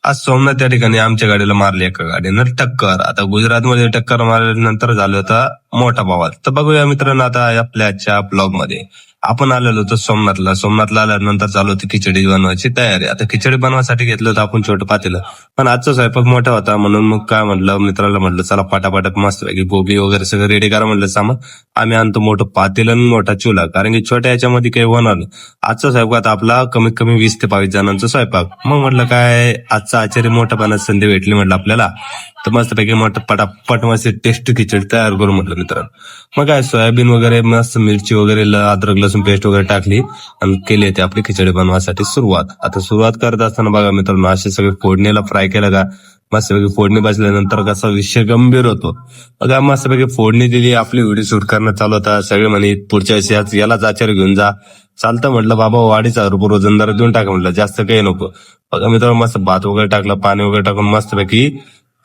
आज सोमनाथ त्या ठिकाणी आमच्या गाडीला मारली एका गाडीनं टक्कर. आता गुजरातमध्ये टक्कर मारल्यानंतर झालं होता मोठा बवाल. तर बघूया मित्रांनो आता आपल्या आजच्या ब्लॉग मध्ये. आपण आलेलो होतो सोमनाथला आल्यानंतर चालू होती खिचडी बनवायची तयारी. आता खिचडी बनवायसाठी घेतलं होतं आपण छोटं पातेलं, पण आजचा स्वयंपाक मोठा होता म्हणून मग काय म्हटलं मित्राला म्हटलं चला पटापट मस्त पैकी गोबी वगैरे सगळं रेडी करा म्हटलं सामान. आम्ही आणतो मोठं पातेलं आणि मोठा चुला, कारण की छोट्या याच्यामध्ये काही होणार नाही. आजचा स्वयंपाक आपला कमीत कमी 20 ते 22 जणांचा स्वयंपाक. मग म्हटलं काय आजचा आचार्य मोठा पाण्यात संधी भेटली म्हटलं आपल्याला, तर मस्तपैकी मोठं पटापट मस्त टेस्ट खिचडी तयार करू म्हटलं मित्रांनो. मग काय सोयाबीन वगैरे मस्त मिरची वगैरे अद्रक लसूण पेस्ट वगैरे टाकली आणि केली होती आपली खिचडी बनवायसाठी सुरुवात. आता सुरुवात करत असताना बघा मित्रांनो असे सगळे फोडणीला फ्राय केलं का मस्तपैकी फोडणी बसल्यानंतर कसा विषय गंभीर होतो. बघा मस्तपैकी फोडणी दिली, आपली व्हिडिओ शूट करणं चालू होता. सगळे म्हणे पुढच्या वर्षी यालाच आचार्य घेऊन जा. चालतं म्हटलं बाबा, 2,500 रोजंदार देऊन टाका म्हटलं, जास्त काही नको. बघा मित्रांनो मस्त भात वगैरे टाकलं, पाणी वगैरे टाकून मस्तपैकी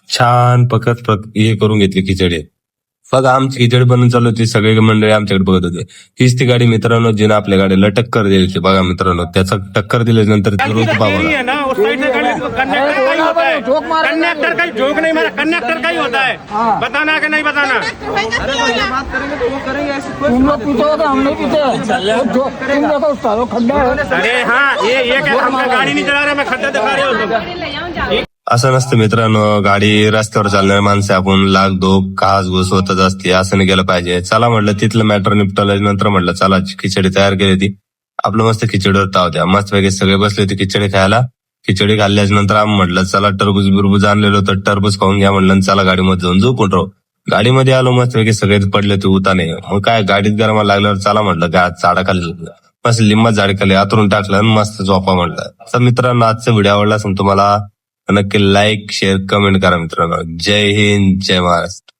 छान पकत हे करून घेतली खिचडी. बघा आमची खिचडी बनवून चालू होती, सगळे मंडळी आमच्याकडे बघत होते. हीच ती गाडी मित्रांनो जिने आपल्या गाडीला टक्कर दिली होती. बघा मित्रांनो त्याचा टक्कर दिल्यानंतर कंडक्टर का जोक नहीं मारा, कंडक्टर का ही होता है, बताना कि नहीं बताना। तुम लोग पीछे हो तो हम नहीं पीछे, तुम देखो सालो खड्डा है। अरे हाँ ये हम गाड़ी नहीं चला रहे, मैं खड्डा दिखा रहे हो। असं नसतं मित्रांनो, गाडी रस्त्यावर चालणारी माणसं आपण लाख धोक घास घुस होतच असते, असं नाही केलं पाहिजे. चला म्हटलं तिथलं मॅटर निपटलं, नंतर म्हटलं चला खिचडी तयार केली होती. आपलं मस्त खिचडीवर ताव द्या, मस्त पैकी सगळे बसले होते खिचडी खायला. खिचडी खाल्ल्याच्या नंतर आम्ही म्हटलं चला टरबूज बिरबूज आणलेलं होतं, टरबूज खाऊन घ्या म्हटलं, चला गाडीमध्ये जाऊन झोपून राहू. गाडीमध्ये आलो मस्त पैकी सगळे पडले ते उताने. मग काय गाडीत गरमा लागल्यावर चला म्हटलं काय झाडाखाली मस्त लिंबात झाड खाली आतरून टाकलं आणि मस्त झोपा म्हटलं. तर मित्रांनो आजचा व्हिडिओ आवडला असेल तुम्हाला, नक्की लाईक शेअर कमेंट करा मित्रांनो. जय हिंद जय महाराष्ट्र.